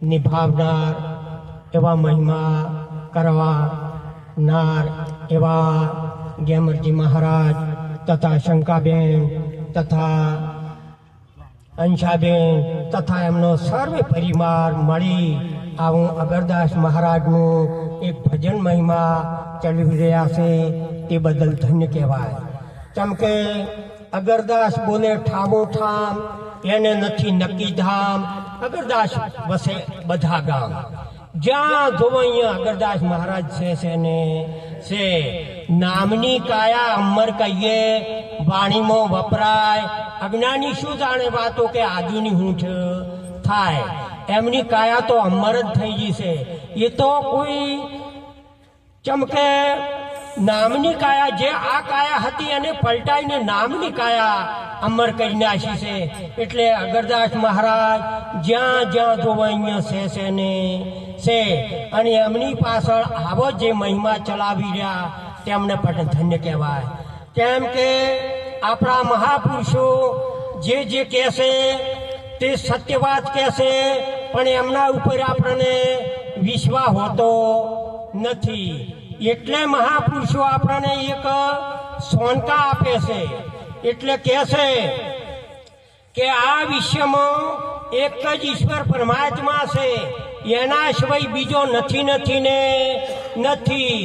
નિભાવનાર એવા મહિમા કરવાનાર એવા ગેમરજી મહારાજ તથા શંકાબેન તથા અંશાબેન તથા એમનો સર્વે પરિવાર મળી આવું અગરદાસ મહારાજનું એક ભજન મહિમા ચલાવી રહ્યા છે તે બદલ ધન્ય કહેવાય. કેમ કે અગરદાસ બોલે ઠામો ઠામ એને નથી નક્કી ધામ, અગરદાસ વસે બધા ગામ. જ્યાં જોવો અહીંયા અગરદાસ મહારાજ છે ને છે. નામની કાયા અમર કહીએ વાણીમાં વપરાય, અજ્ઞાની શું જાણે વાતો કે આદિની હૂંઠ થાય. એમની કાયા તો અમર જ થઈ ગઈ છે. એ તો કોઈ ચમકે નામની કાયા, જે આ કાયા હતી એને પલટાઈને નામની કાયા અમર કરી નાખી છે. એટલે અગરદાસ મહારાજ જ્યાં જ્યાં જોવો અહીંયા છે ને છે. અને એમની પાછળ આવો જે મહિમા ચલાવી રહ્યા તેમને પણ ધન્ય કહેવાય. કેમ કે આપણા મહાપુરુષો જે જે કહેશે તે સત્ય વાત કહેશે, પણ એમના ઉપર આપણને વિશ્વાસ હોતો નથી. એટલે મહાપુરુષો આપણને એક સોનકા આપે છે. એટલે કહેશે કે આ વિશ્વમાં એક જ ઈશ્વર પરમાત્મા છે, એના સિવાય બીજો નથી નથી ને નથી.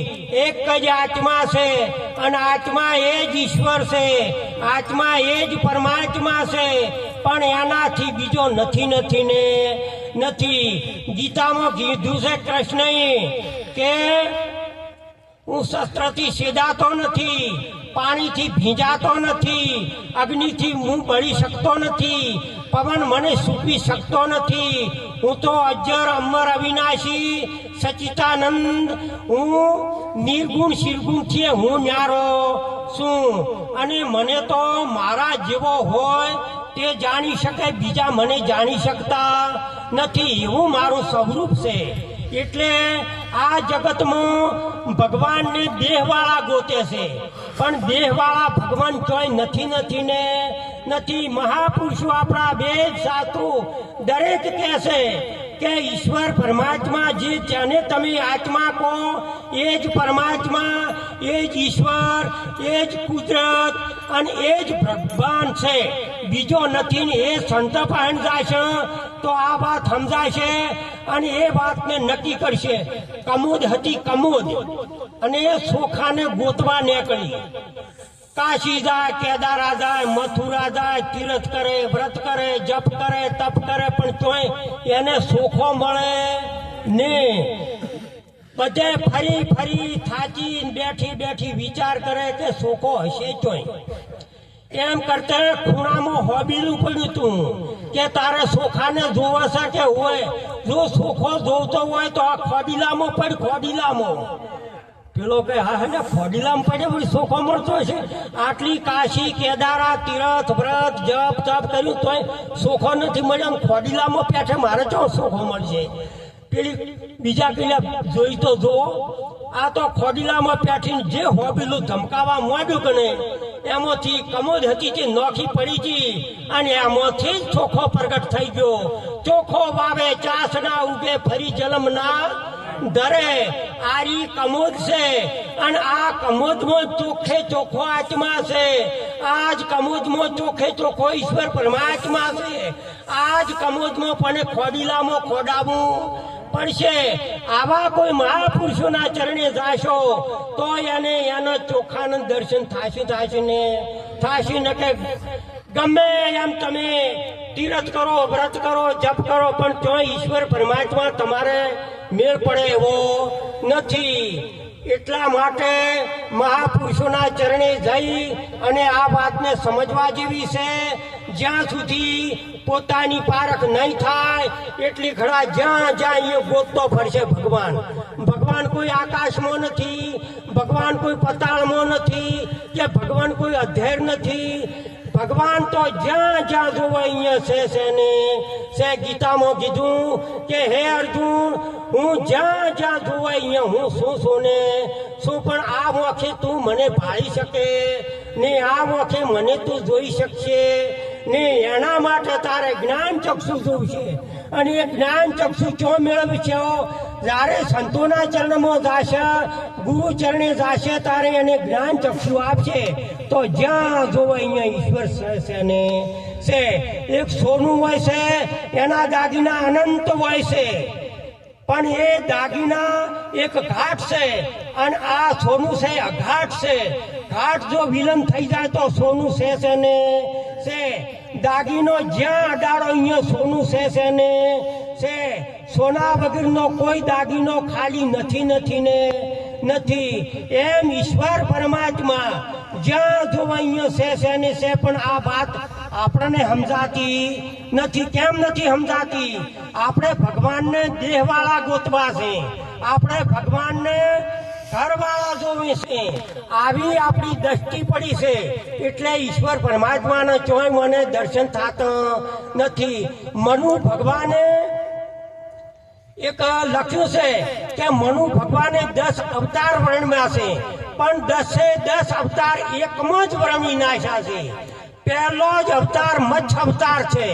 એક જ આત્મા છે અને આત્મા એ જ ઈશ્વર છે, આત્મા એ જ પરમાત્મા છે, પણ એનાથી બીજો નથી નથી ને નથી. ગીતામાં કીધું છે કૃષ્ણએ કે હું શસ્ત્રથી સેદાતો નથી, પાણીથી ભીંજાતો નથી, અગ્નિથી હું બળી શકતો નથી, પવન મને સૂકવી શકતો નથી. હું તો અજર અમર અવિનાશી સચિતાનંદ, હું નિર્ગુણ શિરગુણથી હું ન્યારો છું. અને મને તો મારા જેવો હોય તે જાણી શકે, બીજા મને જાણી શકતા નથી. એવું મારું સ્વરૂપ છે. એટલે આ જગતમાં ભગવાનને દેહવાળા ગોતે છે, પણ દેહવાળા ભગવાન ચોય નથી નથી ને નથી. મહાપુરુષો આપણા વેદ શાસ્ત્રો દરેક કહેશે કે ઈશ્વર પરમાત્મા જે જેને તમે આત્મા કહો એ જ પરમાત્મા, એ જ ઈશ્વર, એ જ કુદરત અને એ જ ભગવાન છે, બીજો નથી. ને એ સંત પાસે જશે તો આ વાત સમજાશે અને એ વાતને નક્કી કરશે. કમોદ હતી કમોદ અને એ સોખાને ગોતવા નીકળી. કાશી જાય, કેદારા જાય, મથુરા જાય, તીર્થ કરે, વ્રત કરે, જપ કરે, તપ કરે, પણ તોય એને સોખો મળે ને. બધે ફરી ફરી થાચી બેઠી બેઠી વિચાર કરે કે સોખો હશે ચોય. એમ કરતા ખૂણામાં હોબીલું પડ્યું હતું કે તારે સોખાને જોવા છે કે હોય. જો સોખો જોવતો હોય તો આ ખોડીલામાં પડ, ખોડીલામાં. પેલો કે હા ને ખોડીલામાં પડે પછી સોખો મળતો છે. આટલી કાશી કેદારા તીર્થ વ્રત જપ તપ કર્યું તોય સોખો નથી મળ્યો. ખોડીલામાં પેઠે મારે ચો સોખો મળશે. પેલી બીજા પેલા જોઈ તો જુઓ, આ તો ખોડીલામાં પેઠીને જે હોબીલું ધમકાવા માંડ્યું કે નહીં, એમાંથી કમોદ હતી તે નોખી પડી ગઈ અને એમાંથી જ ચોખ્ખો પ્રગટ થઈ ગયો. ચોખ્ખો વાવે ચાસના ઉગે ફરી જલમ ના ધરે. આરી કમોદ છે અને આ કમોદમાં ચોખ્ખે ચોખ્ખો આત્મા છે. આ જ કમોદમાં ચોખ્ખે ચોખ્ખો ઈશ્વર પરમાત્મા છે. આ જ કમોદમાં પણ ખોડીલામાં ખોડાવું પડશે. આવા કોઈ મહાપુરુષોના ચરણે જાશો તો એને એના ચોખ્ખાનું દર્શન થશે ને થશે ને. કે ગમે એમ તમે તીર્થ કરો, વ્રત કરો, જપ કરો, પણ ત્યાં ઈશ્વર પરમાત્મા તમારે મેળ પડે એવો નથી. એટલા માટે મહાપુરુષોના ચરણે જઈ અને આ વાતને સમજવા જેવી છે. જ્યાં સુધી પોતાની પારખ નહીં થાય એટલી ઘડા જ્યાં જ્યાં એ ગોતતો ફરશે ભગવાન. ભગવાન કોઈ આકાશમાં નથી, ભગવાન કોઈ પતાળમાં નથી, કે ભગવાન કોઈ અધેર નથી. ભગવાન તો જ્યાં જ્યાં જોવો અહીંયા છે ને છે. ગીતામાં કીધું કે હે અર્જુન, હું જ્યાં જ્યાં જોવો અહીંયા હું શું ને શું, પણ આ મોખે તું મને ભાળી શકે ને, આ મોખે મને તું જોઈ શકશે ને. એના માટે તારે જ્ઞાન ચક્ષુ જોવું છે અને એ જ્ઞાન ચક્ષુ ચો મેળવશે જ્યારે સંતોના ચરણમાં જાશે ગુરુ ચરણે જાશે ત્યારે એને જ્ઞાન ચક્ષુ આપશે તો જ્યાં જોવો અહીંયા ઈશ્વર છે ને છે એક સોનું હોય છે એના દાગીના અનંત હોય છે પણ એ દાગીના એક ઘાટ છે અને આ સોનું છે અઘાટ છે ઘાટ જો વિલન થઈ જાય તો સોનું છે ને છે દાગીનો જ્યાં અડાડો અહીંયા સોનું છે ને છે સોના વગરનો કોઈ દાગીનો ખાલી નથી ને નથી એમ ઈશ્વર પરમાત્મા જ્યાં જોવા અહીંયા છે ને છે પણ આ વાત આપણને સમજાતી નથી કેમ નથી સમજાતી આપણે ભગવાનને દેહવાળા ગોતવા છે આપણે ભગવાનને ઘરવાળા જોવે છે આવી આપણી દ્રષ્ટિ પડી છે એટલે ઈશ્વર પરમાત્માના ચોય મને દર્શન થતા નથી મનુ ભગવાને એક લખ્યું છે કે મનુ ભગવાને 10 અવતાર વર્ણવ્યા છે પણ 10 અવતાર એકમાં જ વર્ણવી નાખ્યા છે પહેલો જ અવતાર મચ્છ અવતાર છે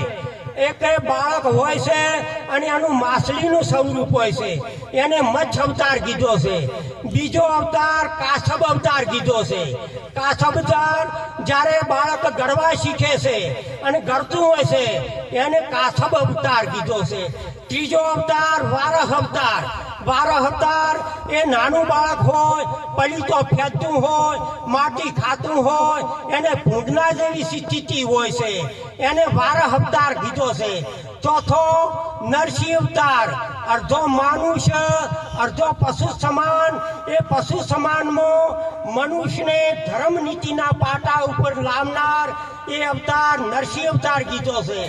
એક બાળક હોય છે અને એનું માછલીનું સ્વરૂપ હોય છે એને મચ્છ અવતાર કીધો છે બીજો અવતાર કાછબ અવતાર કીધો છે કાછબ અવતાર જ્યારે બાળક ગળવા શીખે છે અને ગળતું હોય છે એને કાછબ અવતાર કીધો છે ત્રીજો અવતાર વારહ અવતાર વારહ અવતાર એ નાનું બાળક હોય પડીતો ફેંકતું હોય માટી ખાતું હોય એને ભૂંડના જેવી સ્થિતિ હોય છે એને વારહ અવતાર કીધો છે ચોથો નરસિંહ અવતાર અડધો મનુષ્ય અડધો પશુ સમાન એ પશુ સમાનમાં મનુષ્યને ધર્મ નીતિના પાટા ઉપર લાવનાર એ અવતાર નરસિંહ અવતાર કીધો છે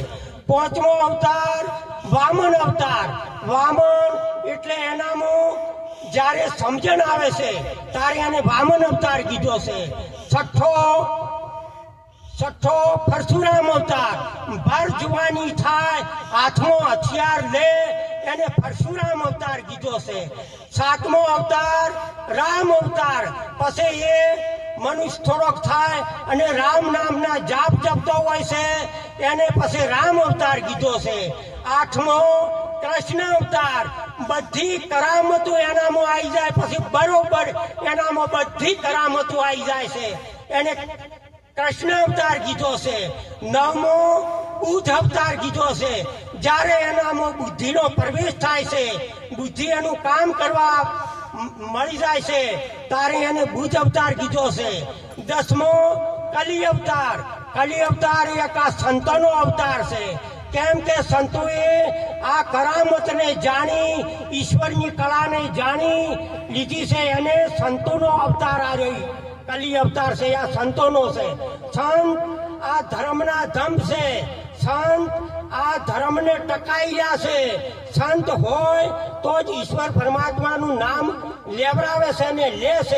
પાંચમો અવતાર વામન અવતાર વામન એટલે એનામાં જ્યારે સમજણ આવે છે ત્યારે એને વામન અવતાર કીધો છે છઠ્ઠો પરશુરામ અવતાર ભર જુવાની થાય હાથમાં હથિયાર લે એને પરશુરામ અવતાર કીધો છે સાતમો અવતાર રામ અવતાર પછી એ મનુષ્ય થોડોક થાય અને રામ નામના જાપ જપતો હોય છે એને પછી રામ અવતાર કીધો છે આઠમો કૃષ્ણ અવતાર બધી કરામતો એનામાં આવી જાય પછી બરોબર એનામાં બધી કરામતો આવી જાય છે એને કૃષ્ણ અવતાર કીધો છે નવમો બુદ્ધ અવતાર કીધો છે જ્યારે એનામાં બુદ્ધિનો પ્રવેશ થાય છે બુદ્ધિ એનું કામ કરવા મળી જાય છે ત્યારે એને બુદ્ધ અવતાર કીધો છે દસમો કલી અવતાર એક આ સંતોનો અવતાર છે કેમ કે સંતોએ આ કરામતને જાણી ઈશ્વરની કળાને જાણી લીધી છે એને સંતોનો અવતાર આ રહી કલી અવતાર છે આ સંતોનો છે સંત આ ધર્મના ધમ છે સંત આ ધર્મને ટકાઈ રહ્યા છે સંત હોય તો જ ઈશ્વર પરમાત્માનું નામ લેવડાવે છે ને લે છે